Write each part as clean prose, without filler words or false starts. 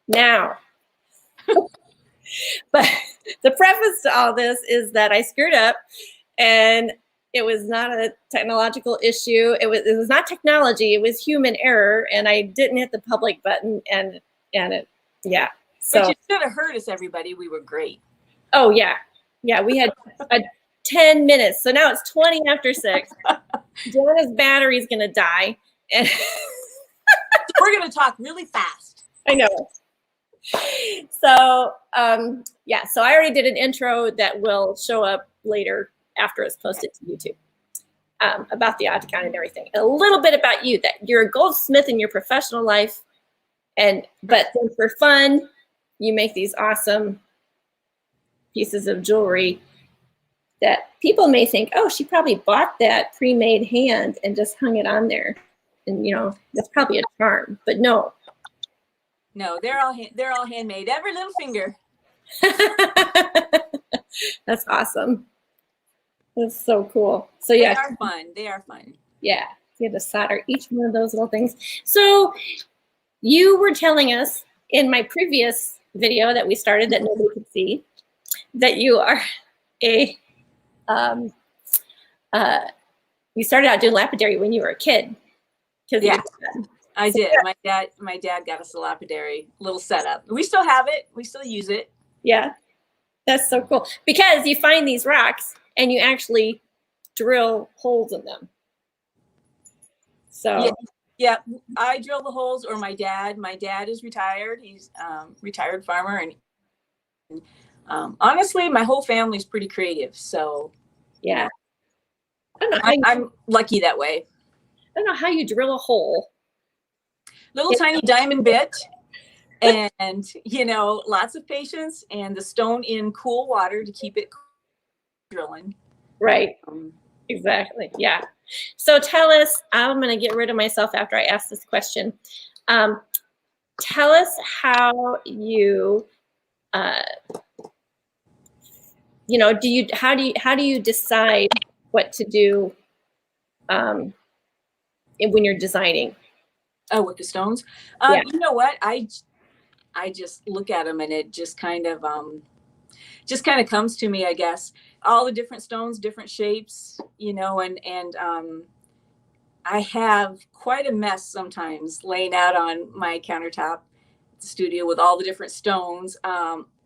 Now, but the preface to all this is that I screwed up, and it was not a technological issue. It was not technology. It was human error, and I didn't hit the public button, and it, yeah. So, but you should have heard us, everybody. We were great. Oh yeah, yeah. We had 10 minutes, so now it's 20 after 6. Jana's battery's gonna die, and we're gonna talk really fast. I know. So yeah, so I already did an intro that will show up later after it's posted to YouTube about the octagon and everything. And a little bit about you, that you're a goldsmith in your professional life, but then for fun, you make these awesome pieces of jewelry that people may think, oh, she probably bought that pre-made hand and just hung it on there. And, you know, that's probably a charm, but no. No, they're all handmade. Every little finger. That's awesome. That's so cool. So yeah, they are fun. They are fun. Yeah, you have to solder each one of those little things. So you were telling us in my previous video that we started that nobody could see that you are a you started out doing lapidary when you were a kid. Yeah, I did. My dad got us a lapidary little setup. We still have it. We still use it. Yeah, that's so cool, because you find these rocks and you actually drill holes in them. So yeah, I drill the holes, or my dad. My dad is retired. He's retired farmer, and honestly, my whole family's pretty creative. So yeah, I'm lucky that way. I don't know how you drill a hole. Little tiny diamond bit, and you know, lots of patience, and the stone in cool water to keep it drilling. Right. Exactly. Yeah. So tell us, I'm going to get rid of myself after I ask this question. Tell us how you, you know, how do you decide what to do when you're designing? Oh, with the stones? Yeah. You know what? I just look at them, and it just kind of comes to me, I guess. All the different stones, different shapes, you know, and I have quite a mess sometimes laying out on my countertop at the studio with all the different stones.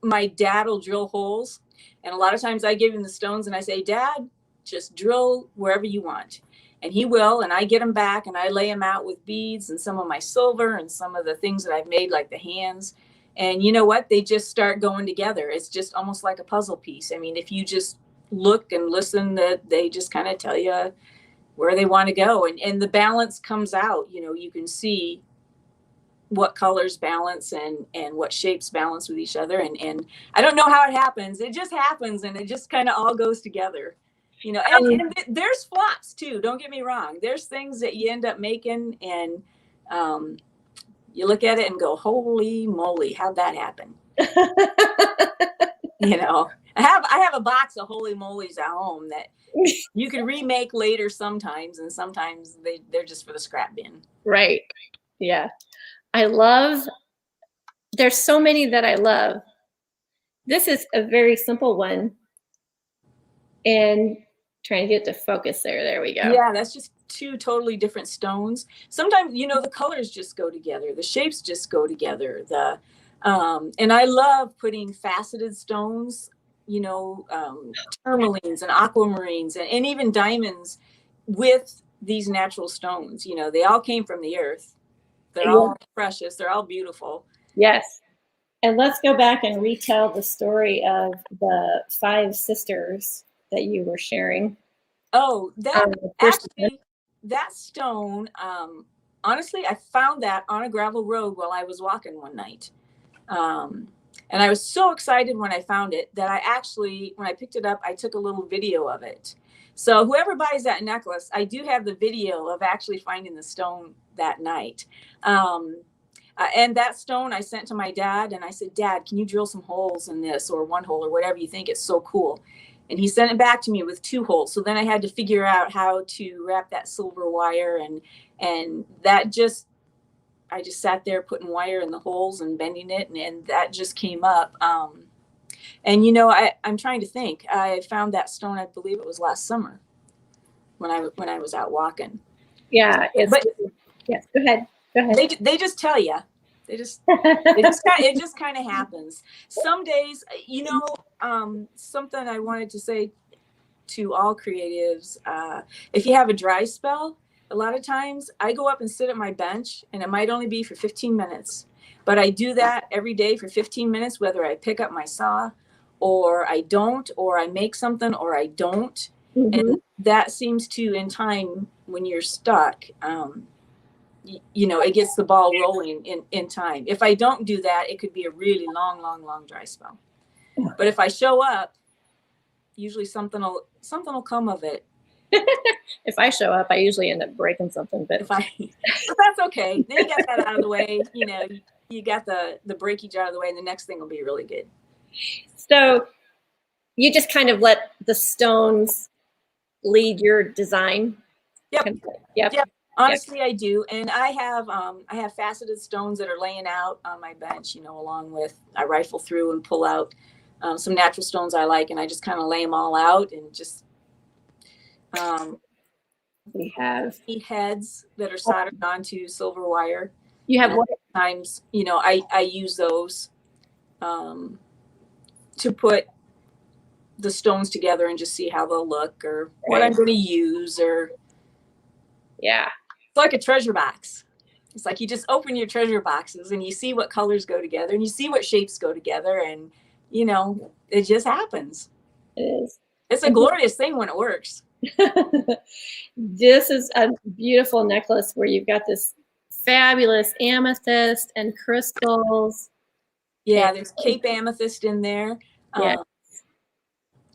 My dad will drill holes, and a lot of times I give him the stones and I say, Dad, just drill wherever you want. And he will, and I get them back and I lay them out with beads and some of my silver and some of the things that I've made, like the hands. And you know what? They just start going together. It's just almost like a puzzle piece. I mean, if you just look and listen, that they just kind of tell you where they want to go. And the balance comes out. You know, you can see what colors balance and what shapes balance with each other. And I don't know how it happens. It just happens, and it just kind of all goes together. You know, and there's flops too. Don't get me wrong. There's things that you end up making, and you look at it and go, "Holy moly, how'd that happen?" You know, I have a box of holy molys at home that you can remake later sometimes, and sometimes they're just for the scrap bin. Right. Yeah. There's so many that I love. This is a very simple one. And trying to get to focus there. There we go. Yeah, that's just two totally different stones. Sometimes, you know, the colors just go together. The shapes just go together. And I love putting faceted stones, you know, tourmalines and aquamarines and even diamonds with these natural stones. You know, they all came from the earth. They're all precious. They're all beautiful. Yes. And let's go back and retell the story of the 5 sisters that you were sharing. Oh, that stone, honestly, I found that on a gravel road while I was walking one night. And I was so excited when I found it that I actually, when I picked it up, I took a little video of it. So whoever buys that necklace, I do have the video of actually finding the stone that night. And that stone I sent to my dad, and I said, Dad, can you drill some holes in this, or one hole, or whatever you think? It's so cool. And he sent it back to me with 2 holes. So then I had to figure out how to wrap that silver wire, and that just I just sat there putting wire in the holes and bending it, and that just came up. And you know, I'm trying to think. I found that stone, I believe it was last summer when I was out walking. Yeah, But yes. Go ahead. Go ahead. They just tell you. It just kind of happens. Some days, you know, something I wanted to say to all creatives, if you have a dry spell, a lot of times I go up and sit at my bench, and it might only be for 15 minutes, but I do that every day for 15 minutes, whether I pick up my saw or I don't, or I make something or I don't. And that seems to, in time, when you're stuck, you know, it gets the ball rolling in time. If I don't do that, it could be a really long dry spell. But if I show up, usually something will come of it. If I show up, I usually end up breaking something, but but that's okay. Then you got that out of the way. You know, you got the breakage out of the way, and the next thing will be really good. So you just kind of let the stones lead your design. Yep. Yep. Honestly, I do, and I have faceted stones that are laying out on my bench. You know, along with I rifle through and pull out some natural stones I like, and I just kind of lay them all out and just. We have heads that are soldered onto silver wire. You have what? Sometimes, you know, I use those to put the stones together and just see how they'll look, or what I'm going to use, or yeah, it's like a treasure box. It's like you just open your treasure boxes and you see what colors go together and you see what shapes go together, and you know, it just happens. It is. It's a glorious thing when it works. This is a beautiful necklace where you've got this fabulous amethyst and crystals. Yeah, there's Cape amethyst in there. Yeah.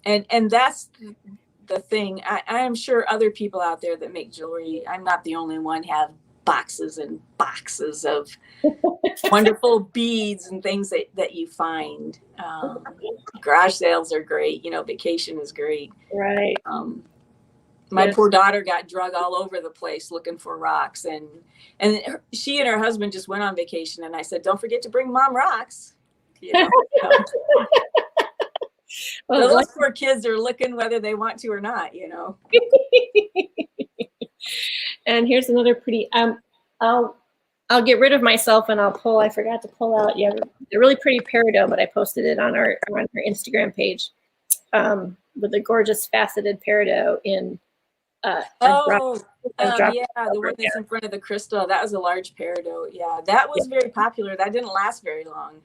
And that's the thing. I am sure other people out there that make jewelry, I'm not the only one, have boxes and boxes of wonderful beads and things that you find. Garage sales are great. You know, vacation is great. Right. My poor daughter got drug all over the place looking for rocks, and she and her husband just went on vacation, and I said, don't forget to bring mom rocks. You know, well, those poor kids are looking whether they want to or not, you know. And here's another pretty, I'll get rid of myself and I'll pull, I forgot to pull out, yeah, a really pretty peridot, but I posted it on our Instagram page with a gorgeous faceted peridot in yeah, the one that's in front of the crystal. That was a large peridot. Yeah, that was very popular. That didn't last very long.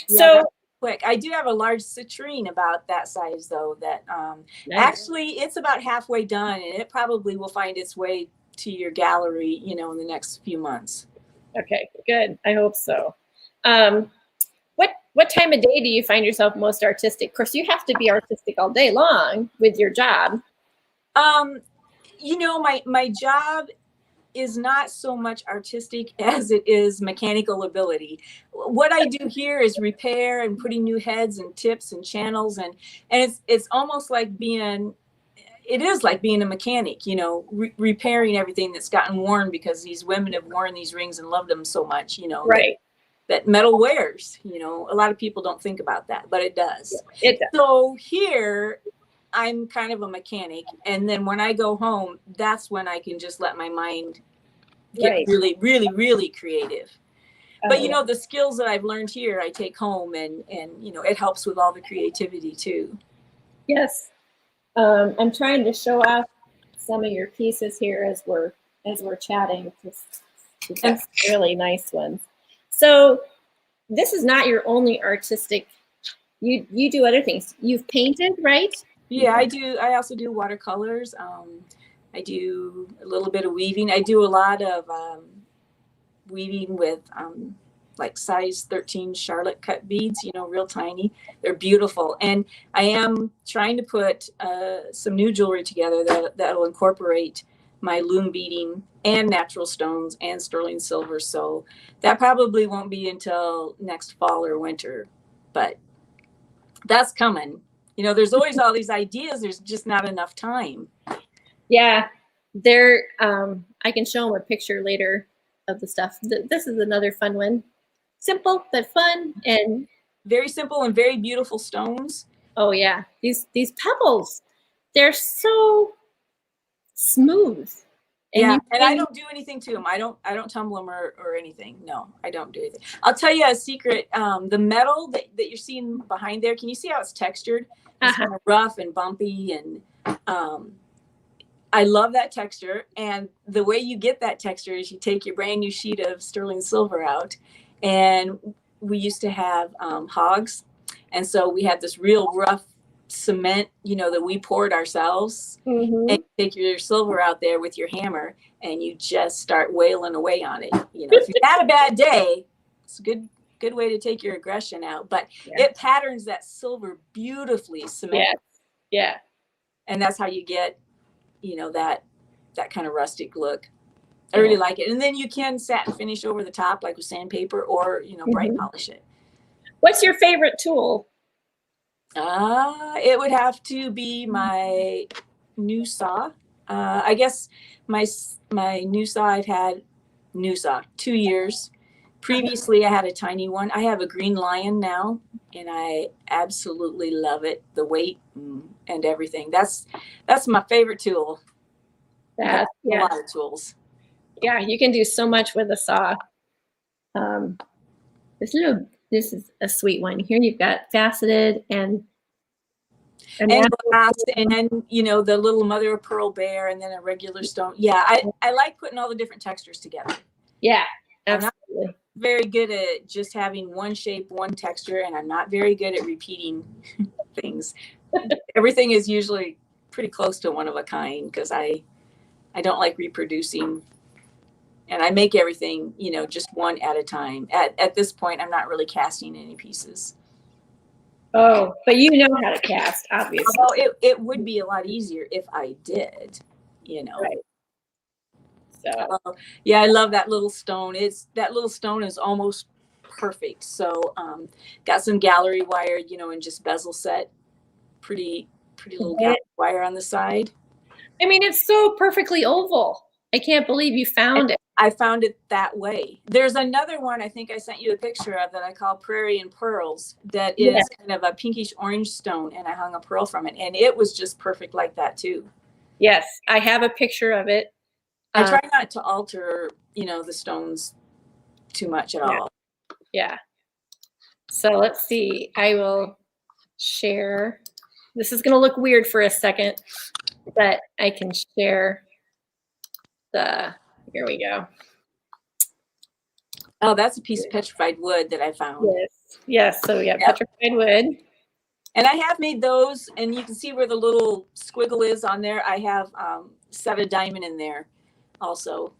So quick. I do have a large citrine about that size, though, that actually it's about halfway done, and it probably will find its way to your gallery, you know, in the next few months. Okay, good. I hope so. What time of day do you find yourself most artistic? Of course, you have to be artistic all day long with your job. You know, my job is not so much artistic as it is mechanical ability. What I do here is repair and putting new heads and tips and channels, and it's almost like it is like being a mechanic, you know, repairing everything that's gotten worn because these women have worn these rings and loved them so much, you know. Right. That metal wears, you know. A lot of people don't think about that, but it does. It does. So here, I'm kind of a mechanic, and then when I go home, that's when I can just let my mind get really, really, really creative. But you know, the skills that I've learned here, I take home, and you know, it helps with all the creativity too. Yes, I'm trying to show off some of your pieces here as we're chatting. That's really nice ones. So this is not your only artistic. You do other things. You've painted, right? Yeah, I do. I also do watercolors. I do a little bit of weaving. I do a lot of weaving with like size 13 Charlotte cut beads, you know, real tiny. They're beautiful. And I am trying to put some new jewelry together that'll incorporate my loom beading and natural stones and sterling silver. So that probably won't be until next fall or winter, but that's coming. You know, there's always all these ideas. There's just not enough time. Yeah. They're, I can show them a picture later of the stuff. This is another fun one. Simple, but fun. And very simple and very beautiful stones. oh yeah, these pebbles, they're so smooth. And I don't do anything to them. I don't tumble them or anything. No, I don't do anything. I'll tell you a secret. The metal that you're seeing behind there, can you see how it's textured? It's kind of rough and bumpy, and I love that texture. And the way you get that texture is you take your brand new sheet of sterling silver out, and we used to have hogs, and so we had this real rough cement, that we poured ourselves. And you take your silver out there with your hammer, and you just start wailing away on it. If you had a bad day, it's a good way to take your aggression out. But it patterns that silver beautifully, cement. Yeah. And that's how you get, that kind of rustic look. I really like it. And then you can satin finish over the top, like with sandpaper, or bright polish it. What's your favorite tool? It would have to be my new saw. I guess my new saw, I've had 2 years. Previously, I had a tiny one. I have a green lion now, and I absolutely love it. The weight and everything. That's my favorite tool. A lot of tools. Yeah, you can do so much with a saw. This is a sweet one. Here you've got faceted and glass, and then the little mother of pearl bear, and then a regular stone. Yeah, I like putting all the different textures together. Yeah, absolutely. I'm not very good at just having one shape, one texture, and I'm not very good at repeating things. Everything is usually pretty close to one of a kind, because I don't like reproducing. And I make everything, just one at a time. At this point, I'm not really casting any pieces. Oh, but you know how to cast, obviously. Well, it would be a lot easier if I did, Right. So. Yeah, I love that little stone. That little stone is almost perfect. So got some gallery wire, and just bezel set. Pretty little gallery wire on the side. I mean, it's so perfectly oval. I can't believe you found it. I found it that way. There's another one I think I sent you a picture of that I call Aquarium Pearls, that is kind of a pinkish orange stone, and I hung a pearl from it, and it was just perfect like that too. Yes, I have a picture of it. I try not to alter, the stones too much at all. Yeah. So let's see. I will share. This is going to look weird for a second, but I can share here we go. Oh, that's a piece of petrified wood that I found. Yes. So we have petrified wood. And I have made those, and you can see where the little squiggle is on there. I have set a diamond in there also.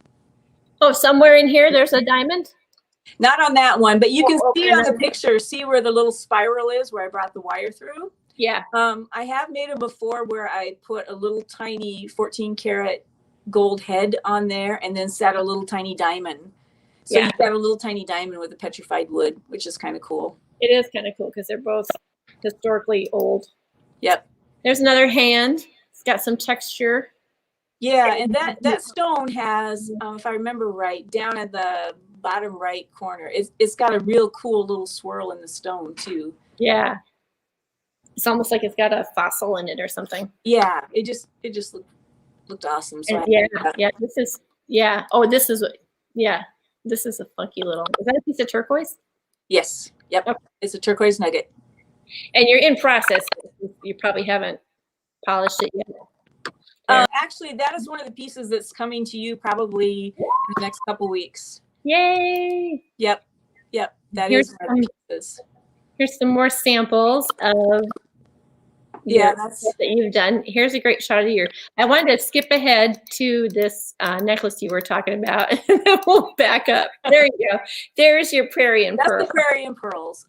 Oh, somewhere in here there's a diamond? Not on that one, but you can see on the picture, see where the little spiral is, where I brought the wire through? Yeah. I have made them before where I put a little tiny 14 karat gold head on there, and then set a little tiny diamond. So you got a little tiny diamond with a petrified wood, which is kind of cool. It is kind of cool because they're both historically old. Yep. There's another hand. It's got some texture. Yeah, and that stone has, if I remember right, down at the bottom right corner, it's got a real cool little swirl in the stone too. Yeah. It's almost like it's got a fossil in it or something. Yeah, it just looked awesome. So this is this is a funky little. Is that a piece of turquoise? Yes. Yep. Okay. It's a turquoise nugget. And you're in process. You probably haven't polished it yet. Actually, that is one of the pieces that's coming to you probably in the next couple weeks. Yay! Yep. That is one of the pieces. Here's some more samples of that you've done. Here's a great shot of your. I wanted to skip ahead to this necklace you were talking about, and then we'll back up. There you go. There's your prairie and pearl. That's the prairie and pearls.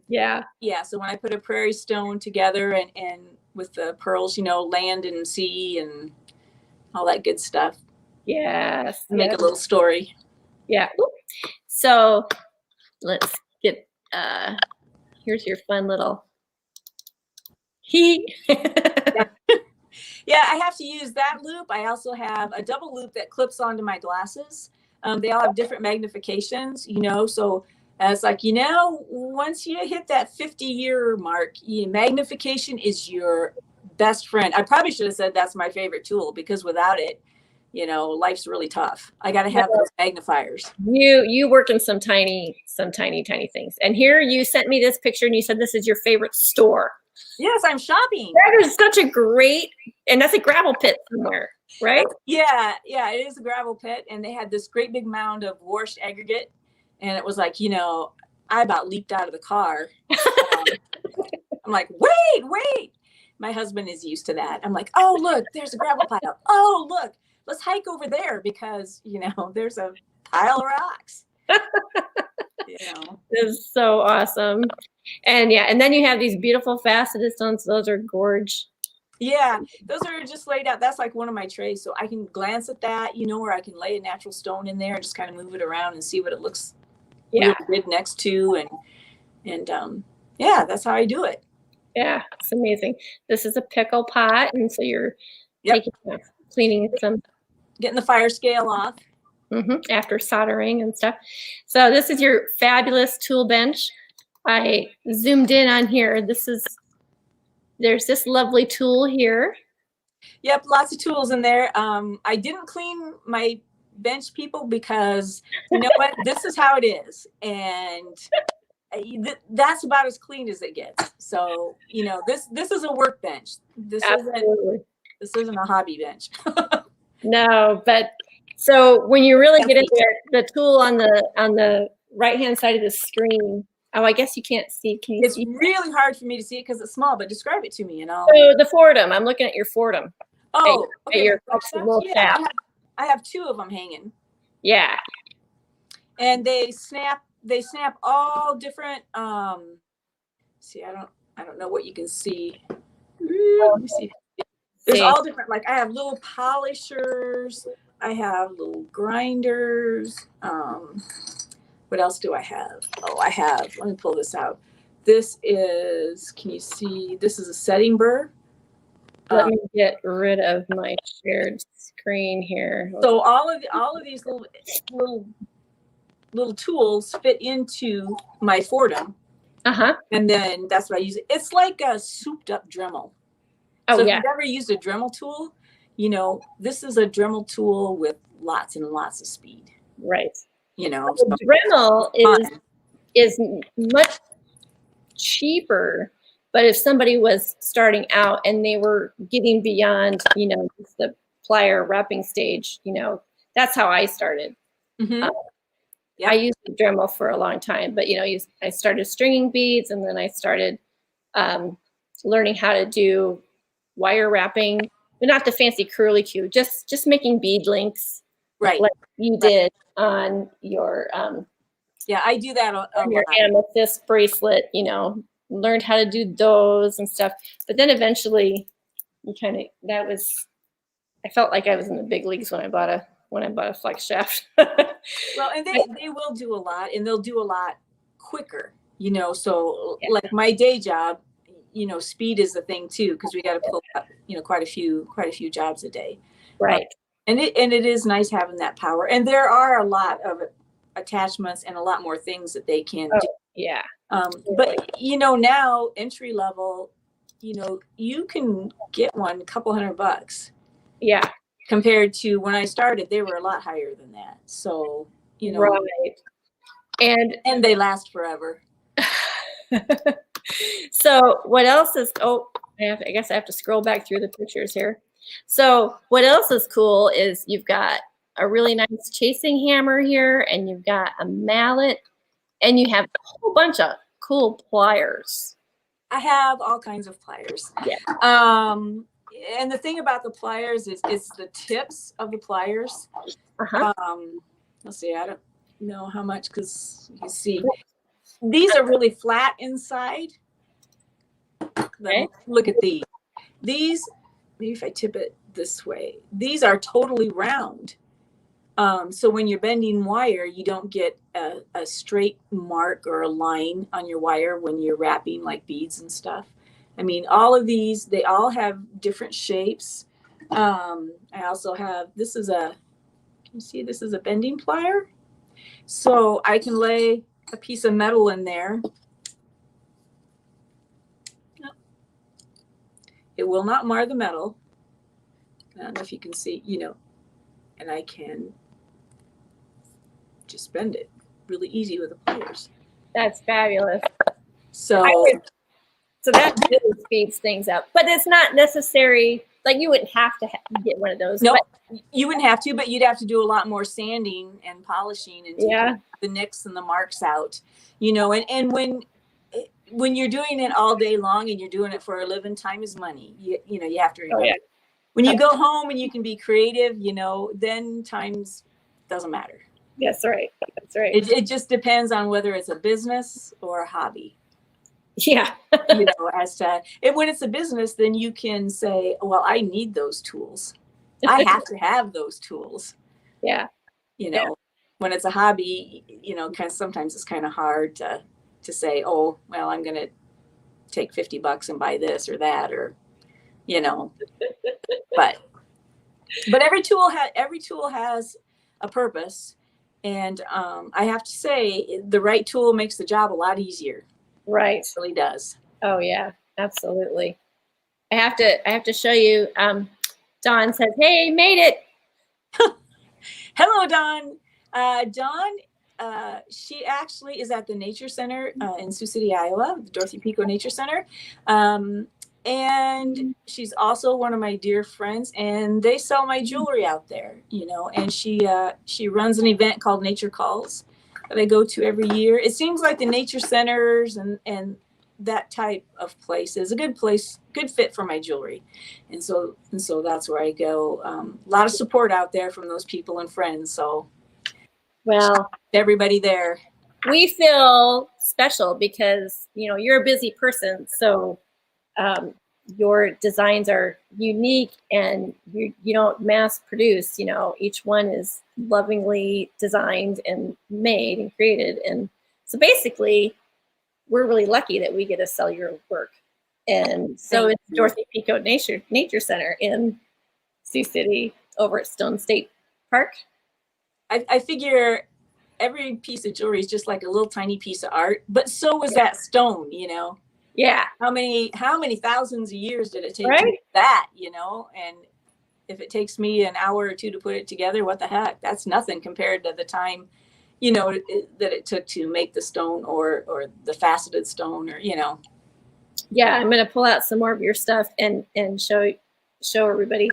Yeah. So when I put a prairie stone together and with the pearls, land and sea and all that good stuff. Yes. Make a little story. Yeah. So let's get. Here's your fun little. Yeah, Yeah, I have to use that loop. I also have a double loop that clips onto my glasses. They all have different magnifications, you know, so it's like, you know, once you hit that 50-year mark, magnification is your best friend. I probably should have said that's my favorite tool, because without it, you know, life's really tough. I got to have those magnifiers. You work in some tiny things. And here you sent me this picture and you said this is your favorite store. Yes, I'm shopping. That is such a great, and that's a gravel pit somewhere, right? Yeah, it is a gravel pit, and they had this great big mound of washed aggregate, and it was like, you know, I about leaped out of the car. I'm like, wait. My husband is used to that. I'm like, oh, look, there's a gravel pile. Oh, look, let's hike over there because, you know, there's a pile of rocks. You know, it's so awesome. And yeah, and then you have these beautiful faceted stones. Those are gorge. Yeah, those are just laid out. That's like one of my trays. So I can glance at that, you know, where I can lay a natural stone in there and just kind of move it around and see what it looks really good next to. And yeah, that's how I do it. Yeah, it's amazing. This is a pickle pot. And so you're cleaning some. Getting the fire scale off. After soldering and stuff. So this is your fabulous tool bench. I zoomed in on here. There's this lovely tool here. Yep, lots of tools in there. I didn't clean my bench, people, because you know what? This is how it is. And that's about as clean as it gets. So, you know, this is a workbench. This isn't a hobby bench. No, but so when you really get into the tool on the right-hand side of the screen, oh, I guess you can't see. Can you see? It's really hard for me to see it because it's small, but describe it to me and I'll. So the Fordham, I'm looking at your Fordham. Oh, okay. Yeah, I have two of them hanging. Yeah. And they snap all different, see, I don't know what you can see. Let me see. There's all different, like I have little polishers, I have little grinders. What else do I have? Oh, let me pull this out. This is, can you see, this is a setting burr. Let me get rid of my shared screen here. So all of these little tools fit into my Fordham. And then that's what I use. It's like a souped up Dremel. Oh, so yeah. if you've ever used a Dremel tool, you know, this is a Dremel tool with lots and lots of speed. Right. You know, so Dremel is much cheaper, but if somebody was starting out and they were getting beyond, you know, the plier wrapping stage, you know, that's how I started. I used the Dremel for a long time, but, you know, I started stringing beads, and then I started learning how to do wire wrapping, but not the fancy curly Q, just making bead links, right? Like you did on your yeah, I do that on your amethyst bracelet. You know, learned how to do those and stuff. But then eventually, I felt like I was in the big leagues when I bought a flex shaft. Well, and they will do a lot, and they'll do a lot quicker. You know, so like my day job, you know, speed is the thing too, because we got to pull up, you know, quite a few jobs a day. Right. And it is nice having that power. And there are a lot of attachments and a lot more things that they can do. Yeah. But you know, now entry level, you know, you can get one a couple $100. Yeah. Compared to when I started, they were a lot higher than that. So, you know, right. And they last forever. So what else is, I guess I have to scroll back through the pictures here. So what else is cool is you've got a really nice chasing hammer here, and you've got a mallet, and you have a whole bunch of cool pliers. I have all kinds of pliers. Yeah. And the thing about the pliers is the tips of the pliers. Let's see, I don't know how much, because you see these are really flat inside. Okay. Look at these. These, maybe if I tip it this way, these are totally round. So when you're bending wire, you don't get a straight mark or a line on your wire when you're wrapping like beads and stuff. I mean, all of these, they all have different shapes. I also have, this is a, can you see, this is a bending plier. So I can lay a piece of metal in there. It will not mar the metal. I don't know if you can see, you know, and I can just bend it really easy with the pliers. That's fabulous. So that really speeds things up, but it's not necessary. Like you wouldn't have to get one of those. No, but you wouldn't have to, but you'd have to do a lot more sanding and polishing and taking the nicks and the marks out, you know, and when you're doing it all day long and you're doing it for a living, time is money. You know, you have to remember. When you go home and you can be creative, you know, then times doesn't matter. That's right. That's right. It just depends on whether it's a business or a hobby. Yeah. You know, as to when it's a business, then you can say, well, I need those tools. I have to have those tools. Yeah. You know, when it's a hobby, you know, kind of sometimes it's kind of hard to say, oh, well, I'm going to take $50 and buy this or that, or, you know, but every tool has a purpose. And I have to say the right tool makes the job a lot easier. Right. It really does. Oh yeah, absolutely. I have to show you. Dawn says, "Hey, made it." Hello, Dawn. Dawn, she actually is at the Nature Center in Sioux City, Iowa, the Dorothy Pico Nature Center. And she's also one of my dear friends, and they sell my jewelry out there, you know, and she runs an event called Nature Calls that I go to every year. It seems like the nature centers and that type of place is a good place, good fit for my jewelry. And so that's where I go. A lot of support out there from those people and friends. So, well, everybody there. We feel special because, you know, you're a busy person. So your designs are unique and you don't mass produce, you know, each one is lovingly designed and made and created. And so basically, we're really lucky that we get to sell your work. And so it's Dorothy Pico Nature Center in Sioux City over at Stone State Park. I figure every piece of jewelry is just like a little tiny piece of art, but so was that stone, you know? Yeah. How many thousands of years did it take to make that, you know? And if it takes me an hour or two to put it together, what the heck? That's nothing compared to the time, you know, that it took to make the stone or the faceted stone, or, you know. Yeah, I'm going to pull out some more of your stuff and show everybody.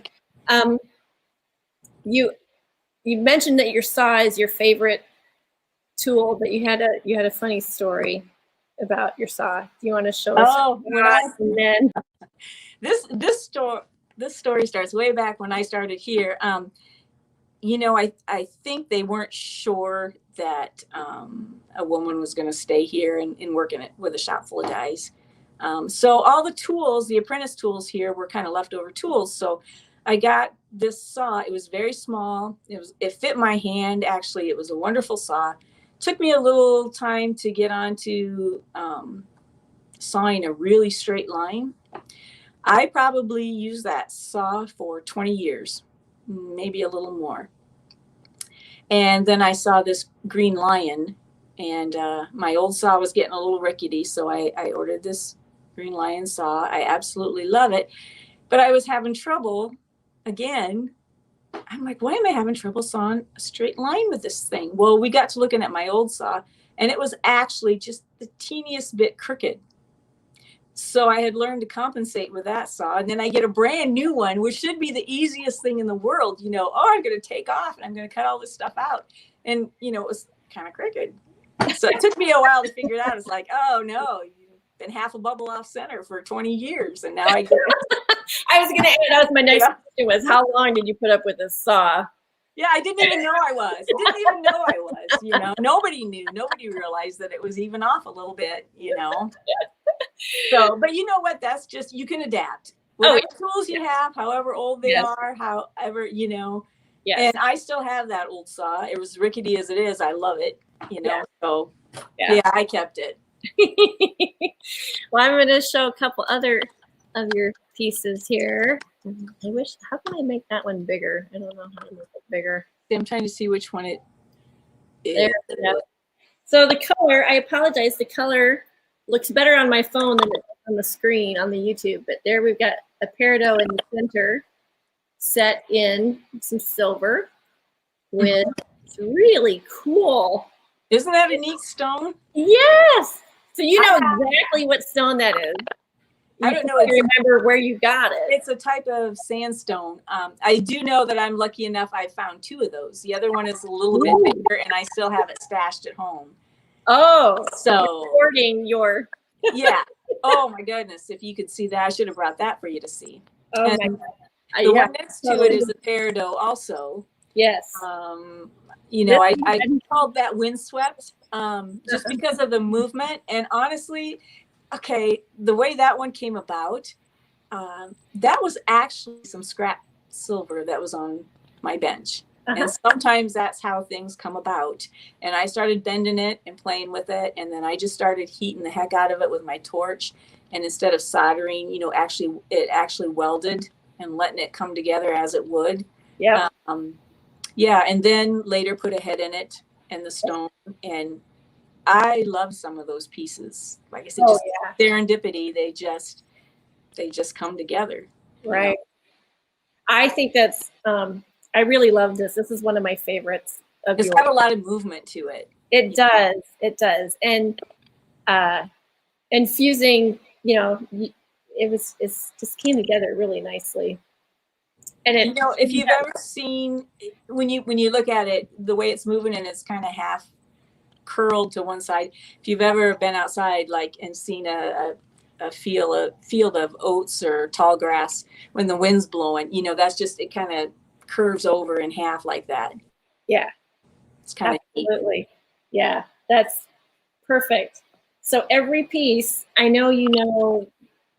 You mentioned that your saw is your favorite tool, but you had a funny story about your saw. Do you want to show us? Oh, and then this story starts way back when I started here. You know, I think they weren't sure that a woman was going to stay here and work in it with a shop full of guys. So all the tools, the apprentice tools here, were kind of leftover tools. So I got this saw. It was very small. It fit my hand. Actually, it was a wonderful saw. Took me a little time to get onto sawing a really straight line. I probably used that saw for 20 years, maybe a little more. And then I saw this green lion, and my old saw was getting a little rickety, so I ordered this green lion saw. I absolutely love it, but I was having trouble again. I'm like, why am I having trouble sawing a straight line with this thing? Well, we got to looking at my old saw, and it was actually just the teeniest bit crooked. So I had learned to compensate with that saw, and then I get a brand new one, which should be the easiest thing in the world. You know, oh, I'm going to take off and I'm going to cut all this stuff out. And, you know, it was kind of crooked. So it took me a while to figure it out. It's like, oh no, you've been half a bubble off center for 20 years. And now I get it. I was going to add, that was my next question was, how long did you put up with this saw? Yeah, I didn't even know I was. You know, nobody knew. Nobody realized that it was even off a little bit, you know. So, but you know what? That's just, you can adapt. Whatever tools you have, however old they are, however, you know. Yes. And I still have that old saw. It was rickety as it is. I love it, you know. Yeah. So, yeah, I kept it. Well, I'm going to show a couple other of your pieces here. I wish, how can I make that one bigger? I don't know how to make it bigger. I'm trying to see which one it is. There we go. So the color, I apologize, the color looks better on my phone than it does on the screen on the YouTube, but there we've got a peridot in the center set in some silver with it's really cool. Isn't that a neat stone? Yes. So you know exactly what stone that is. I don't know. Remember where you got it. It's a type of sandstone. I do know that I'm lucky enough I found 2 of those. The other one is a little bit bigger, and I still have it stashed at home. Oh, so recording your yeah. Oh my goodness! If you could see that, I should have brought that for you to see. Oh and my God. The one next to it is a peridot also. Yes. You know, I called that windswept just because of the movement. And honestly, okay, the way that one came about, that was actually some scrap silver that was on my bench. And sometimes that's how things come about. And I started bending it and playing with it. And then I just started heating the heck out of it with my torch. And instead of soldering, you know, it actually welded and letting it come together as it would. Yeah. Yeah. And then later put a head in it and the stone. And I love some of those pieces. Like I said, just serendipity. They just come together. Right. I think that's, I really love this. This is one of my favorites of It's got a lot of movement to it. It does. It does. And fusing, you know, it's just came together really nicely. And it, you know, if you've ever seen when you look at it, the way it's moving and it's kind of half curled to one side. If you've ever been outside, like, and seen a field of oats or tall grass when the wind's blowing, you know, that's just, it kind of curves over in half like that. Yeah. It's kind of absolutely. Yeah, that's perfect. So every piece, I know you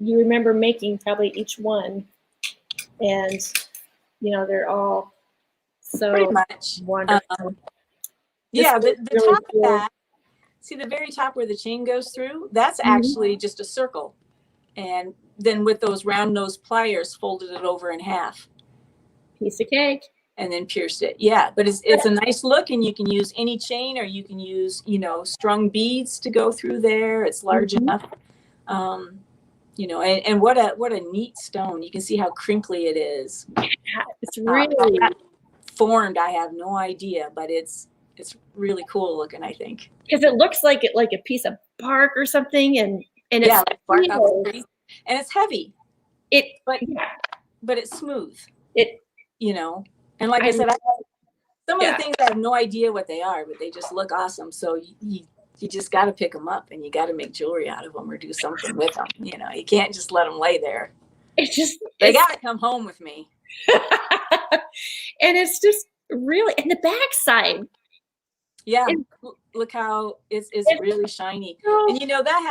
remember making probably each one, and you know they're all so pretty much wonderful. Yeah, the really top cool. Of that, see the very top where the chain goes through, that's actually just a circle. And then with those round nose pliers, folded it over in half. Piece of cake. And then pierced it. Yeah, but it's a nice look, and you can use any chain, or you can use, you know, strung beads to go through there. It's large enough. You know, and what a neat stone. You can see how crinkly it is. It's really formed. I have no idea, but it's really cool looking, I think. Because it looks like a piece of bark or something, and it's like bark off the tree. And it's heavy. But it's smooth. You know. And like I said, some of the things I have no idea what they are, but they just look awesome. So you just got to pick them up, and you got to make jewelry out of them or do something with them. You know, you can't just let them lay there. They got to come home with me. And it's just really, and the backside. Yeah, look how it's really shiny. And you know, that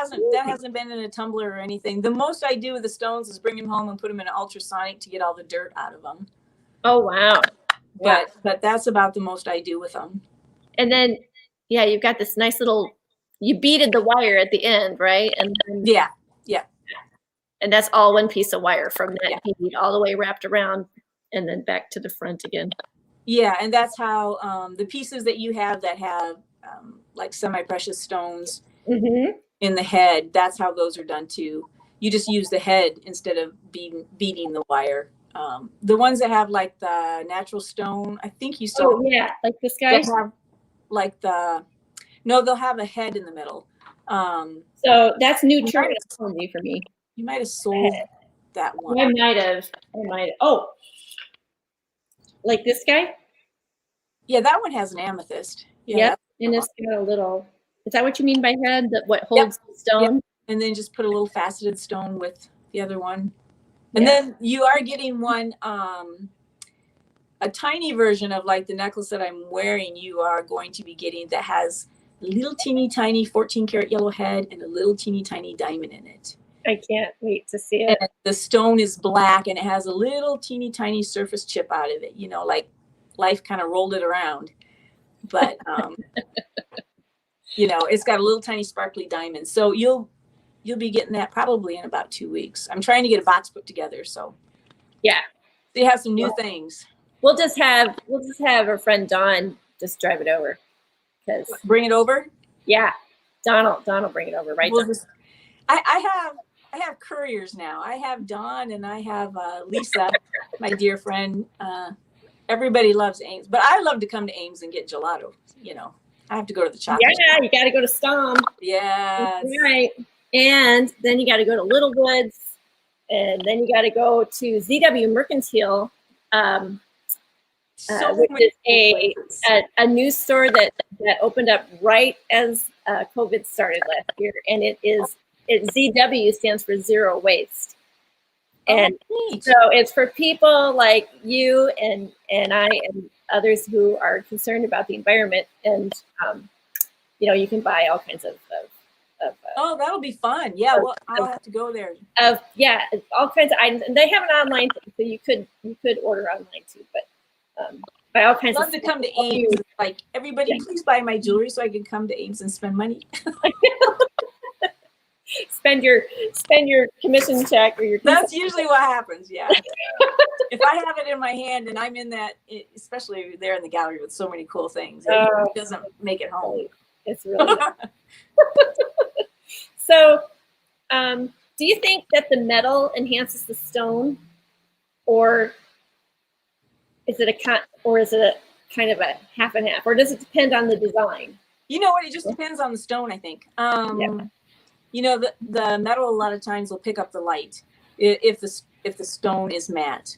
hasn't been in a tumbler or anything. The most I do with the stones is bring them home and put them in an ultrasonic to get all the dirt out of them. Oh wow. But that's about the most I do with them. And then you've got this nice little, you beaded the wire at the end, right? And then, yeah. And that's all one piece of wire from that bead all the way wrapped around and then back to the front again. Yeah, and that's how the pieces that you have that have like semi-precious stones in the head, that's how those are done too. You just use the head instead of beading the wire. The ones that have like the natural stone, I think you still. Oh yeah, like this guy. Have like they'll have a head in the middle. So that's new terminology for me. You might have sold that one. I might have. Oh, like this guy. Yeah, that one has an amethyst. Yeah, and it's got a little. Is that what you mean by head? That what holds the stone? Yep. And then just put a little faceted stone with the other one. And then you are getting one, a tiny version of like the necklace that I'm wearing, you are going to be getting that has a little teeny tiny 14 karat yellow head and a little teeny tiny diamond in it. I can't wait to see it. And the stone is black and it has a little teeny tiny surface chip out of it, you know, like life kind of rolled it around. But, you know, it's got a little tiny sparkly diamond. So you'll be getting that probably in about 2 weeks. I'm trying to get a box put together, so Yeah. they have some new things. We'll just have our friend Dawn just drive it over. Because Bring it over. Yeah, Don will bring it over, right? We'll just, I have couriers now. I have Dawn and I have Lisa, my dear friend. Everybody loves Ames, but I love to come to Ames and get gelato. You know, I have to go to the chocolate. Yeah, you got to go to Stom. Yeah. Right. And then you got to go to Little Woods, and then you got to go to ZW Mercantile, which is a news store that opened up right as COVID started last year, and ZW stands for Zero Waste. And so it's for people like you and I and others who are concerned about the environment. And, you can buy all kinds of oh, that'll be fun. Yeah, well, I'll have to go there. All kinds of items. And they have an online thing, so you could order online too. But by all kinds I'd love to come to Ames. Like, everybody, please buy my jewelry so I can come to Ames and spend money. spend your commission check or your. That's usually what happens. Yeah. If I have it in my hand and I'm in that, especially there in the gallery with so many cool things, it doesn't make it home. It's really. So, do you think that the metal enhances the stone, or is it a kind of a half and half, or does it depend on the design? You know what? It just depends on the stone, I think. You know, the metal a lot of times will pick up the light if the stone is matte.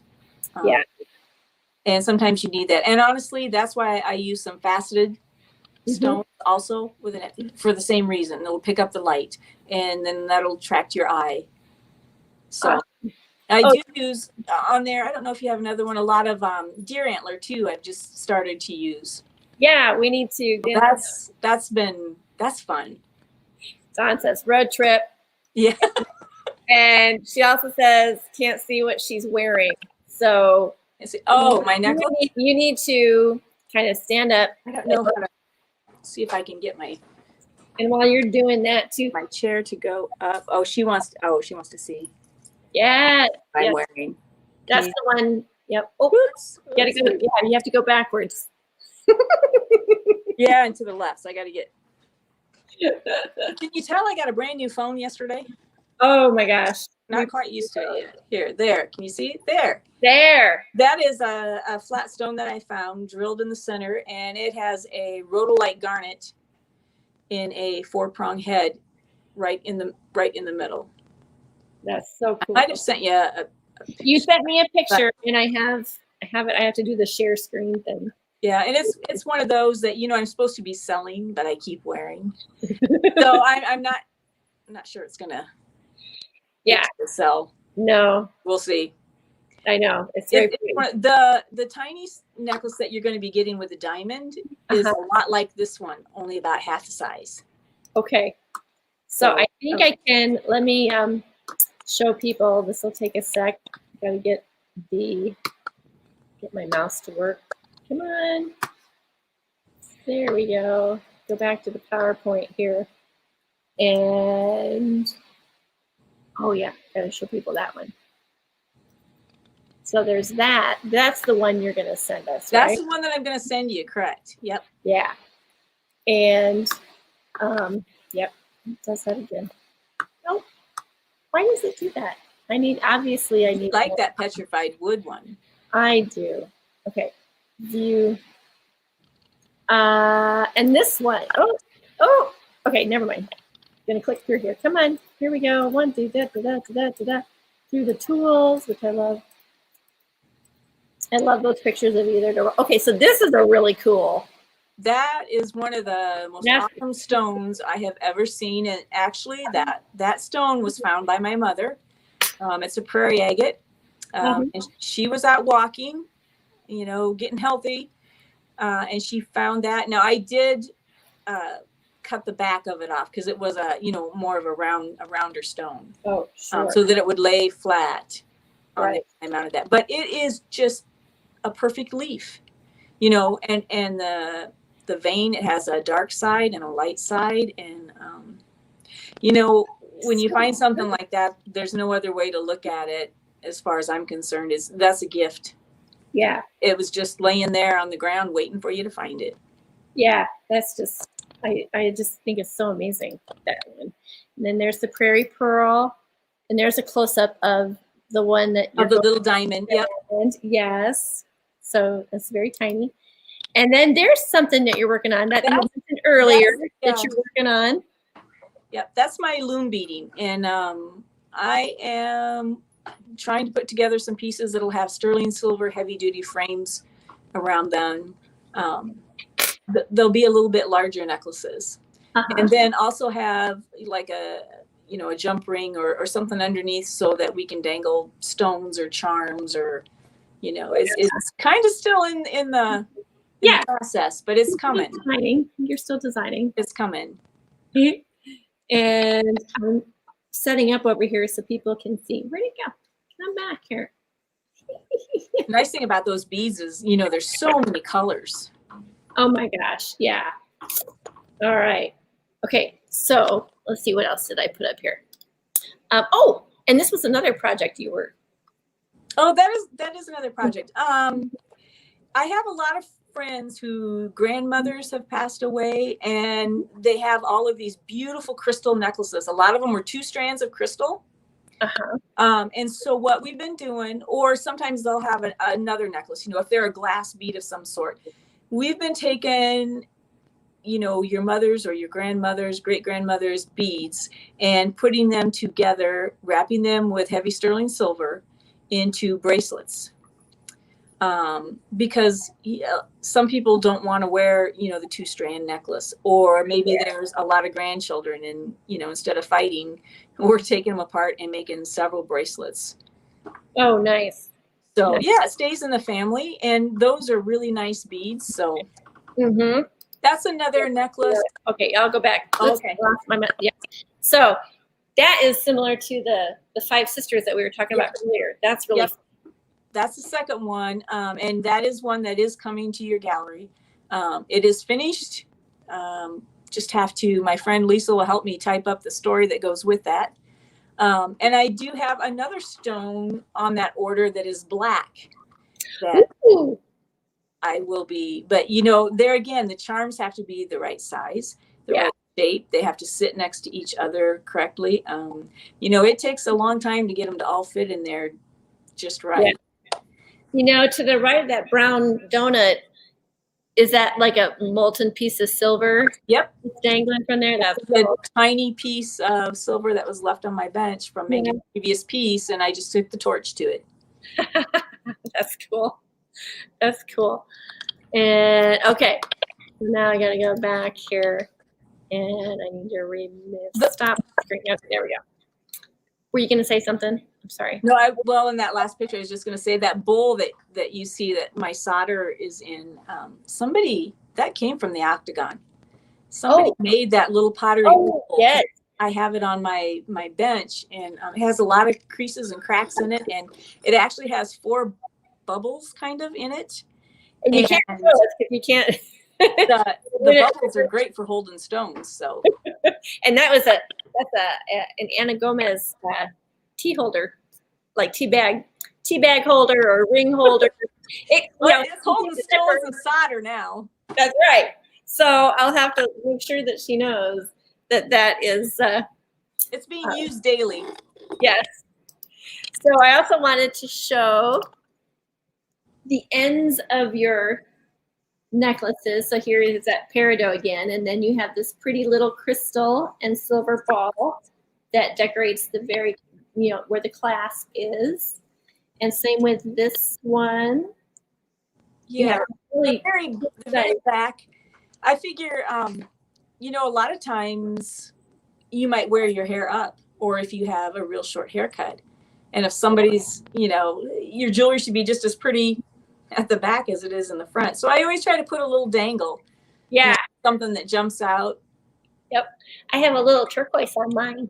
And sometimes you need that. And honestly, that's why I use some faceted stones also with it for the same reason. It'll pick up the light, and then that'll attract your eye. So I do use on there. I don't know if you have another one. A lot of deer antler too. I've just started to use. Yeah, we need to. That's fun. Dawn says road trip. Yeah. And she also says can't see what she's wearing. So my necklace. You need to kind of stand up. I don't know how to see if I can get my. And while you're doing that too, my chair to go up. Oh, she wants to see. Yeah. I'm wearing. That's the one. Yep. Oh, gotta go. Yeah, you have to go backwards. Yeah, and to the left. So I got to get. Can you tell I got a brand new phone yesterday? Oh my gosh. Not quite used to it yet. Here, there. Can you see it? There. There. That is a flat stone that I found drilled in the center, and it has a rhodolite garnet in a 4-prong head right in the middle. That's so cool. I just sent you a picture. You sent me a picture, and I have it. I have to do the share screen thing. Yeah, and it's one of those that I'm supposed to be selling, but I keep wearing. So I'm not sure it's gonna sell. No, we'll see. I know it's very the tiny necklace that you're going to be getting with the diamond is a lot like this one, only about half the size. Okay, so I think I can. Let me show people. This will take a sec. Got to get my mouse to work. Come on. There we go. Go back to the PowerPoint here. And, oh yeah, gotta show people that one. So there's that. That's the one you're gonna send us, right? That's the one that I'm gonna send you, correct. Yep. Yeah. And, yep, it does that again. Oh, why does it do that? I need like more. That petrified wood one. I do. Okay. View. And this one. Oh, okay, never mind. I'm gonna click through here. Come on, here we go. One, do that, through the tools, which I love. I love those pictures of either. Okay, so this is a really cool. That is one of the most awesome stones I have ever seen, and actually, that stone was found by my mother. It's a prairie agate, and she was out walking, getting healthy, and she found that. Now I did cut the back of it off because it was more of a rounder stone. Oh, sure. So that it would lay flat. Right. I mounted that, but it is just a perfect leaf, and the vein, it has a dark side and a light side, and when you find something like that, there's no other way to look at it, as far as I'm concerned, is that's a gift. Yeah. It was just laying there on the ground waiting for you to find it. Yeah, that's just, I just think it's so amazing, that one. And then there's the prairie pearl, and there's a close-up of the one that you're Of the little diamond. Yeah. Yes. So it's very tiny. And then there's something that you're working on that you mentioned earlier that you're working on. Yep, that's my loom beading. And I am trying to put together some pieces that'll have sterling silver heavy duty frames around them. They'll be a little bit larger necklaces. And then also have like a jump ring or something underneath so that we can dangle stones or charms, or it's kind of still in the process, but it's coming. You're still designing. It's coming. And I'm setting up over here so people can see. Where'd it go? Come back here. The nice thing about those beads is, there's so many colors. Oh my gosh. Yeah. All right. Okay. So let's see, what else did I put up here? Oh, and this was another project you were. Oh, that is another project. I have a lot of friends who grandmothers have passed away, and they have all of these beautiful crystal necklaces. A lot of them were 2 strands of crystal. And so what we've been doing, or sometimes they'll have another necklace, if they're a glass bead of some sort. We've been taking, your mother's or your grandmother's, great grandmother's beads and putting them together, wrapping them with heavy sterling silver into bracelets. Because some people don't want to wear, the 2-strand necklace, or maybe there's a lot of grandchildren, and, instead of fighting, we're taking them apart and making several bracelets. Oh, nice. So yeah, it stays in the family, and those are really nice beads. So that's another necklace. Okay, I'll go back. Okay. Yeah. So that is similar to the 5 sisters that we were talking about earlier. That's really fun. That's the second one, and that is one that is coming to your gallery. It is finished. Just have to, my friend Lisa will help me type up the story that goes with that. And I do have another stone on that order that is black that I will be, but there again, the charms have to be the right size, the right shape. They have to sit next to each other correctly. It takes a long time to get them to all fit in there just right. To the right of that brown donut, is that like a molten piece of silver? Yep. Dangling from there? That's a tiny piece of silver that was left on my bench from making a previous piece, and I just took the torch to it. That's cool. That's cool. And okay, now I got to go back here, and I need to remove the stop screen. Okay, there we go. Were you going to say something? I'm sorry. No, well, in that last picture, I was just going to say that bowl that you see that my solder is in, somebody, that came from the Octagon. Somebody made that little pottery bowl. Yes. I have it on my bench, and it has a lot of creases and cracks in it, and it actually has 4 bubbles kind of in it. And you can't show us if you can't. The bubbles are great for holding stones. So, and that's an Anna Gomez tea holder, like tea bag holder or ring holder. It's holding stones and solder now. That's right. So I'll have to make sure that she knows that is. It's being used daily. Yes. So I also wanted to show the ends of your necklaces. So here is that peridot again, and then you have this pretty little crystal and silver ball that decorates the very, where the clasp is. And same with this one. Yeah, really the very back. I figure, a lot of times you might wear your hair up, or if you have a real short haircut. And if somebody's, your jewelry should be just as pretty at the back as it is in the front. So I always try to put a little dangle. Yeah. Something that jumps out. Yep. I have a little turquoise on mine.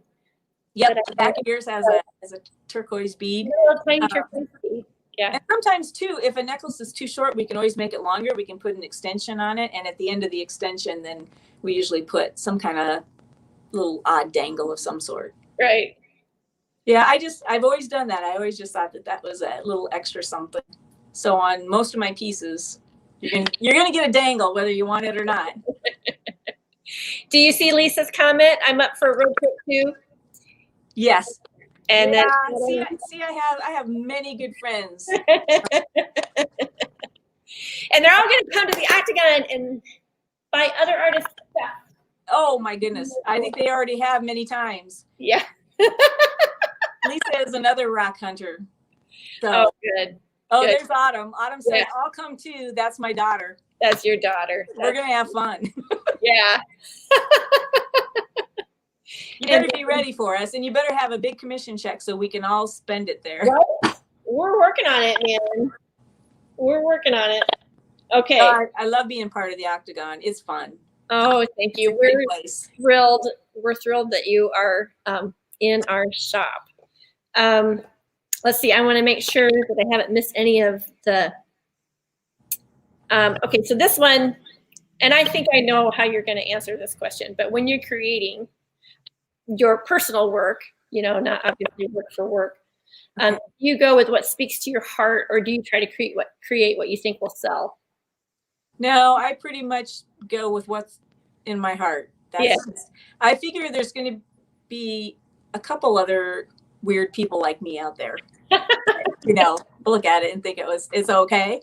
Yep. The back of yours has a turquoise bead. A little tiny turquoise bead. Yeah. And sometimes too, if a necklace is too short, we can always make it longer. We can put an extension on it. And at the end of the extension, then we usually put some kind of little odd dangle of some sort. Right. Yeah, I've always done that. I always just thought that that was a little extra something. So on most of my pieces, you're gonna get a dangle whether you want it or not. Do you see Lisa's comment? I'm up for a road trip too. Yes. And yeah, then I have many good friends. and they're all gonna come to the Octagon and buy other artists' stuff. Oh my goodness. I think they already have many times. Yeah. Lisa is another rock hunter. So, oh, good. Oh, good. There's Autumn. Autumn said, I'll come too. That's my daughter. That's your daughter. We're going to have fun. Yeah. You better be ready for us, and you better have a big commission check so we can all spend it there. Right? We're working on it, man. We're working on it. Okay. I love being part of the Octagon. It's fun. Oh, thank you. We're thrilled. We're thrilled that you are in our shop. Let's see. I want to make sure that I haven't missed any of the. Okay, so this one, and I think I know how you're going to answer this question. But when you're creating your personal work, you know, not obviously work for work, you go with what speaks to your heart, or do you try to create what you think will sell? No, I pretty much go with what's in my heart. I figure there's going to be a couple other weird people like me out there. You know, look at it and think it's okay.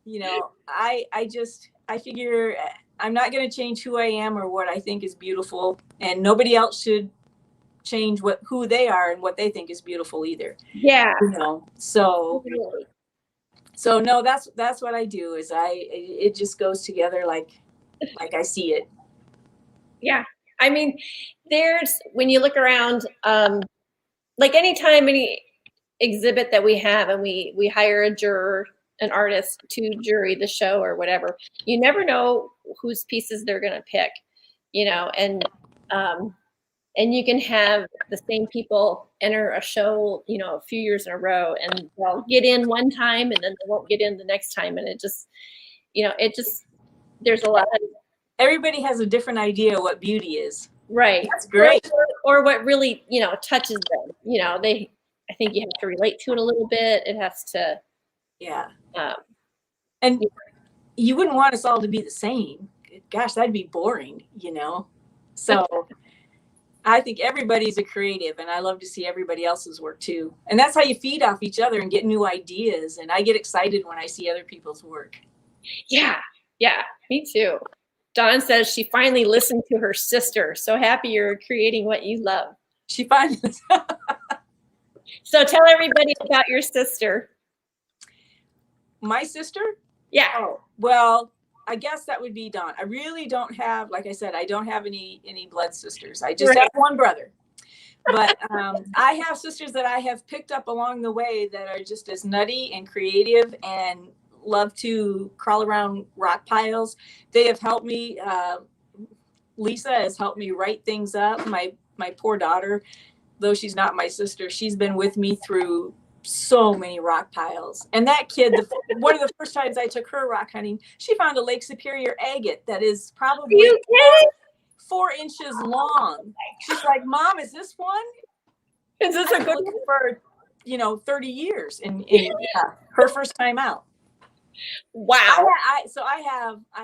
You know, I figure I'm not going to change who I am or what I think is beautiful, and nobody else should change who they are and what they think is beautiful either. Yeah. You know, so no, that's what I do is it just goes together like I see it. Yeah. I mean, when you look around, like anytime any exhibit that we have and we hire a juror, an artist to jury the show or whatever, you never know whose pieces they're going to pick, you know, and you can have the same people enter a show, you know, a few years in a row, and they'll get in one time and then they won't get in the next time. And it just, you know, there's a lot of. Everybody has a different idea what beauty is. Right. That's great. Or what really, you know, touches them. You know, I think you have to relate to it a little bit. It has to. Yeah. And you wouldn't want us all to be the same. Gosh, that'd be boring, you know? So I think everybody's a creative, and I love to see everybody else's work too. And that's how you feed off each other and get new ideas. And I get excited when I see other people's work. Yeah. Yeah, me too. Dawn says she finally listened to her sister. So happy you're creating what you love. She finally. So tell everybody about your sister. My sister? Yeah. Oh, well, I guess that would be Dawn. I really don't have, like I said, I don't have any blood sisters. I just have one brother. But I have sisters that I have picked up along the way that are just as nutty and creative and love to crawl around rock piles. They have helped me. Lisa has helped me write things up. My poor daughter, though she's not my sister, she's been with me through so many rock piles. And that kid, one of the first times I took her rock hunting, she found a Lake Superior agate that is probably 4 inches long. She's like, "Mom, is this one? Is this a good one?" For 30 years in her first time out. Wow. I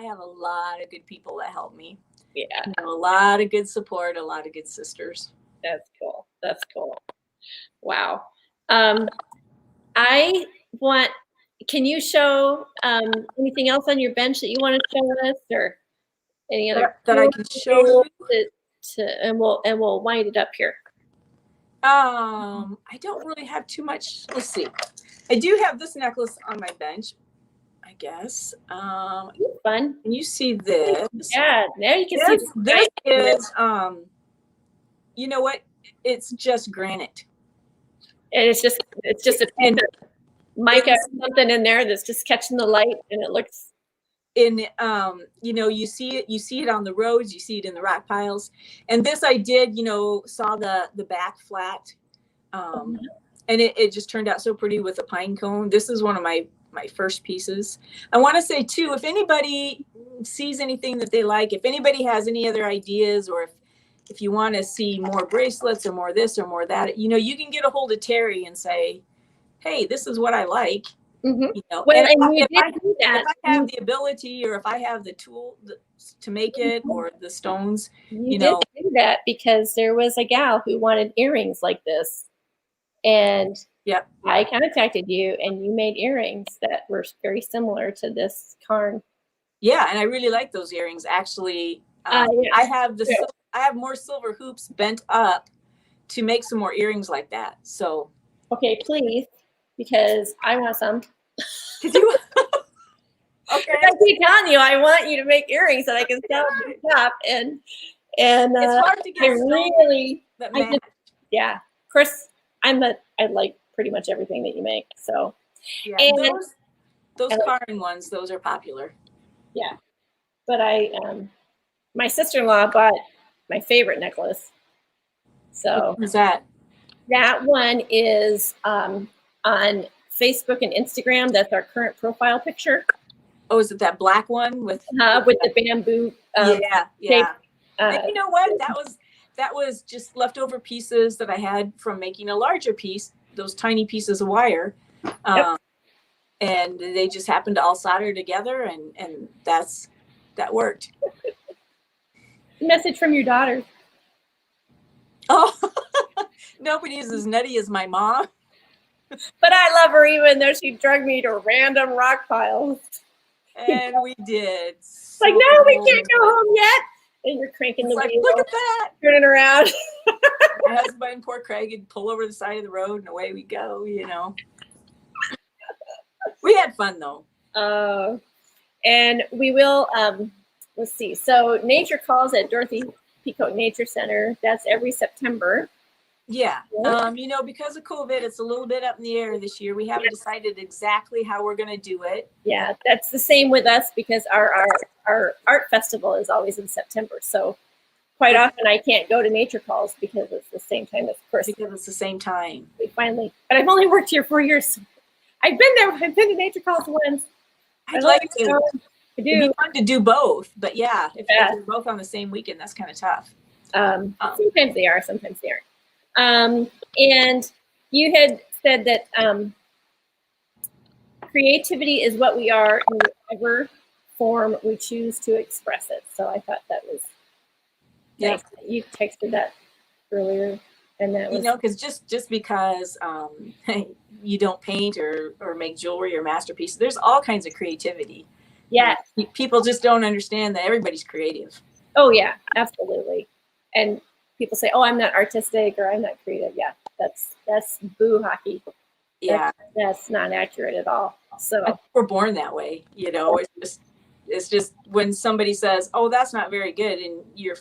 have a lot of good people that help me. Yeah. A lot of good support, a lot of good sisters. That's cool. That's cool. Wow. Can you show anything else on your bench that you want to show us, or any other that I can show you? And we'll wind it up here. I don't really have too much. Let's see. I do have this necklace on my bench, I guess. Fun. Can you see this? Yeah, now you can see this is you know what? It's just granite. And it's just a piece of mica, something in there that's just catching the light, and it looks. You see it on the roads, you see it in the rock piles. And this I did, saw the back flat. And it just turned out so pretty with a pine cone. This is one of my first pieces. I want to say too, if anybody sees anything that they like, if anybody has any other ideas, or if you want to see more bracelets or more this or more that, you know, you can get a hold of Terry and say, hey, this is what I like. Mm-hmm. You know, Well, and and you did do that. if I have the ability, or if I have the tool to make it, or the stones, You did do that because there was a gal who wanted earrings like this. And yep. I contacted you and you made earrings that were very similar to this Karn. Yeah, and I really like those earrings. Actually, Yeah. I have more silver hoops bent up to make some more earrings like that. So okay, please, because I want some. you, okay. I keep telling you, I want you to make earrings that I can sell at the shop, and it's hard to get really that match. Yeah, of course, I like pretty much everything that you make. So yeah, and those Karn ones, those are popular. Yeah, but my sister-in-law bought my favorite necklace. So who's that? That one is on Facebook and Instagram. That's our current profile picture. Oh, is it that black one with the bamboo? Yeah. And you know what? That was just leftover pieces that I had from making a larger piece. Those tiny pieces of wire, and they just happened to all solder together, and that worked. Message from your daughter. Oh, nobody's as nutty as my mom. But I love her even though she dragged me to random rock piles. And we did. So like, no, we can't go home yet. And you're cranking the wheel. Look at that. Turning around. My husband and poor Craig would pull over the side of the road and away we go, you know. We had fun though. And we will, let's see. So Nature Calls at Dorothy Peacock Nature Center. That's every September. Yeah. You know, because of COVID, it's a little bit up in the air this year. We haven't decided exactly how we're going to do it. Yeah, that's the same with us because our art festival is always in September. So quite often I can't go to Nature Calls because it's the same time as Christmas. Because it's the same time. We finally, but I've only worked here 4 years. I've been there. I've been to Nature Calls once. I'd like to. I do. It'd be fun to do both, but yeah, if they're both on the same weekend, that's kind of tough. Sometimes they are, sometimes they aren't. And you had said that creativity is what we are in whatever form we choose to express it. So I thought that was nice. You texted that earlier, and that was, you know, because just because you don't paint or make jewelry or masterpieces, there's all kinds of creativity. Yeah, people just don't understand that everybody's creative. Oh yeah, absolutely. And people say, "Oh, I'm not artistic" or "I'm not creative." Yeah, that's boo hockey. Yeah, that's not accurate at all. So we're born that way, you know. It's just when somebody says, "Oh, that's not very good," and you're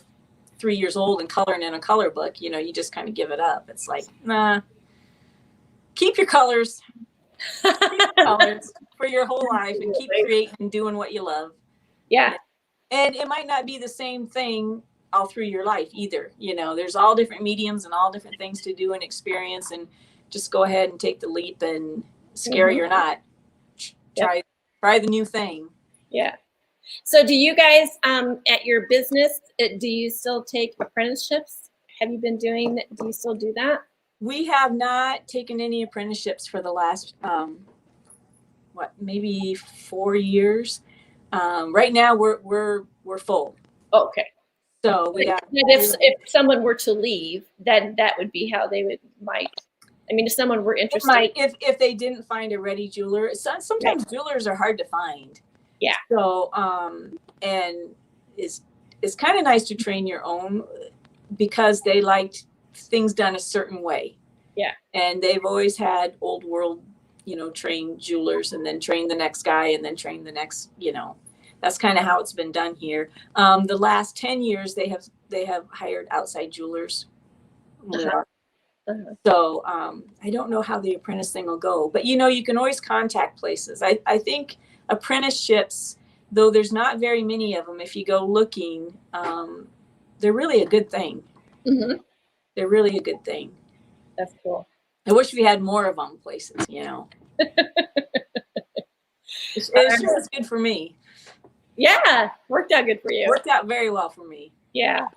3 years old and coloring in a color book, you know, you just kind of give it up. It's like, nah, keep your colors. Colors for your whole life and keep creating and doing what you love. Yeah. And it might not be the same thing all through your life either. You know, there's all different mediums and all different things to do and experience, and just go ahead and take the leap, and scary or not, try the new thing. Yeah. So do you guys at your business, do you still take apprenticeships? Have you been doing that? Do you still do that? We have not taken any apprenticeships for the last, maybe 4 years. Right now we're full. Okay. So we got. If someone were to leave, then that would be how they might. I mean, if someone were interested. If they didn't find a ready jeweler, sometimes jewelers are hard to find. Yeah. So and it's kind of nice to train your own, because they liked things done a certain way. Yeah. And they've always had old world, you know, train jewelers, and then train the next guy, and then train the next, you know, that's kind of how it's been done here. The last 10 years they have hired outside jewelers. So I don't know how the apprentice thing will go, but you know, you can always contact places. I think apprenticeships, though there's not very many of them, if you go looking, they're really a good thing. Mm-hmm. They're really a good thing. That's cool. I wish we had more of them places, you know. It sure was good for me. Yeah, worked out good for you. Worked out very well for me. Yeah.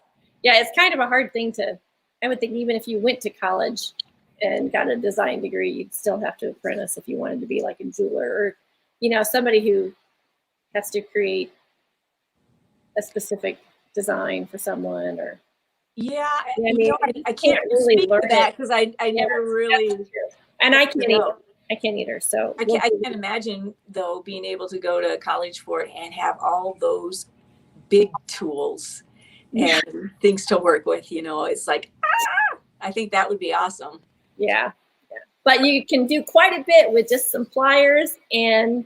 Yeah, it's kind of a hard thing to, I would think even if you went to college and got a design degree, you'd still have to apprentice if you wanted to be like a jeweler or, you know, somebody who has to create a specific design for someone or. Yeah, Yeah, I you mean, know, you I can't really speak learn to that it. because I Yeah, never really. and I can't know. either. I can't either. So I can't imagine though being able to go to college for it and have all those big tools and things to work with. You know, it's like I think that would be awesome. Yeah, yeah. But you can do quite a bit with just some pliers and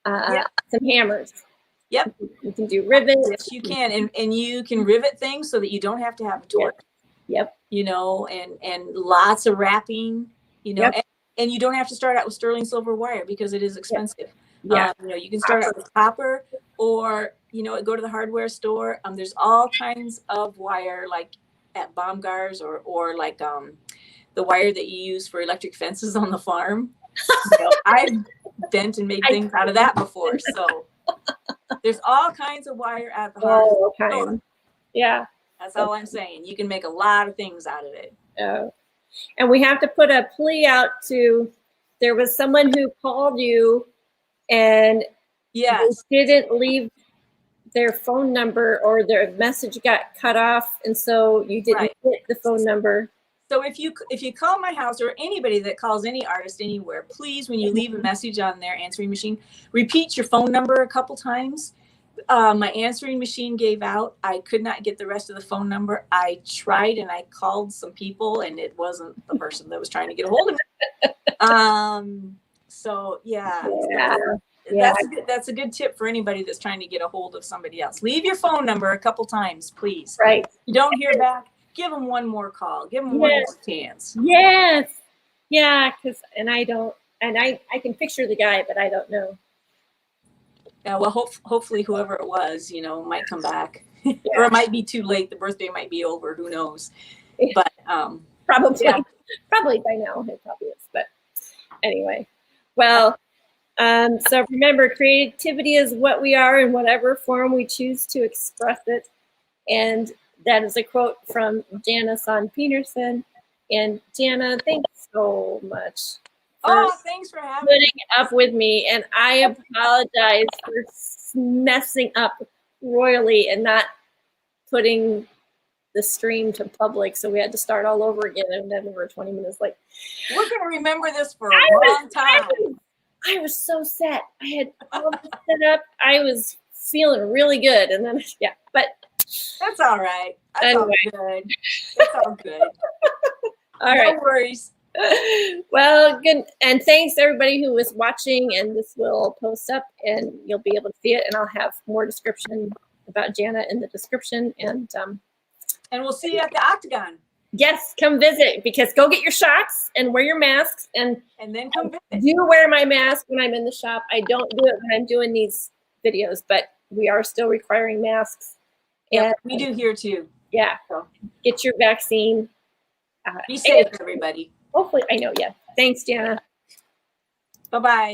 some hammers. Yep. You can do rivets. Yes, you can, and you can rivet things so that you don't have to have a torque. Yep. You know, and lots of wrapping. You know, and you don't have to start out with sterling silver wire because it is expensive. Yeah. You know, you can start out with copper, or you know, go to the hardware store. There's all kinds of wire like at Baumgar's or like the wire that you use for electric fences on the farm. You know, I've bent and made things out of that before. So there's all kinds of wire at the hardware store. Yeah. That's all I'm saying. You can make a lot of things out of it. And we have to put a plea out to, there was someone who called you and they didn't leave their phone number or their message got cut off. And so you didn't get the phone number. So if you call my house or anybody that calls any artist anywhere, please, when you leave a message on their answering machine, repeat your phone number a couple times. My answering machine gave out. I could not get the rest of the phone number. I tried and I called some people and it wasn't the person that was trying to get a hold of me. So that's a good tip for anybody that's trying to get a hold of somebody else. Leave your phone number a couple times, please. Right. If you don't hear back, give them one more call. Give them one more chance. Yes. Yeah. I can picture the guy, but I don't know. Yeah, well, hopefully whoever it was, you know, might come back, or it might be too late. The birthday might be over. Who knows? But probably by now it probably is. But anyway, well, so remember, creativity is what we are in whatever form we choose to express it, and that is a quote from Jana Peterson. And Jana, thanks so much. Thanks for having putting up with me, and I apologize for messing up royally and not putting the stream to public, so we had to start all over again, and then we were 20 minutes late. We're gonna remember this for a long time. I was so set. I had all this set up. I was feeling really good, and then but that's all right. That's all good. That's all good. All right. No worries. Well, good. And thanks everybody who was watching, and this will post up and you'll be able to see it, and I'll have more description about Jana in the description, and we'll see you at the Octagon. Yes, come visit, because go get your shots and wear your masks, and then come visit. I do wear my mask when I'm in the shop. I don't do it when I'm doing these videos, but we are still requiring masks. Yeah, we do here too. Yeah, so get your vaccine. Be safe, everybody. Hopefully, I know. Yeah. Thanks, Jana. Bye-bye.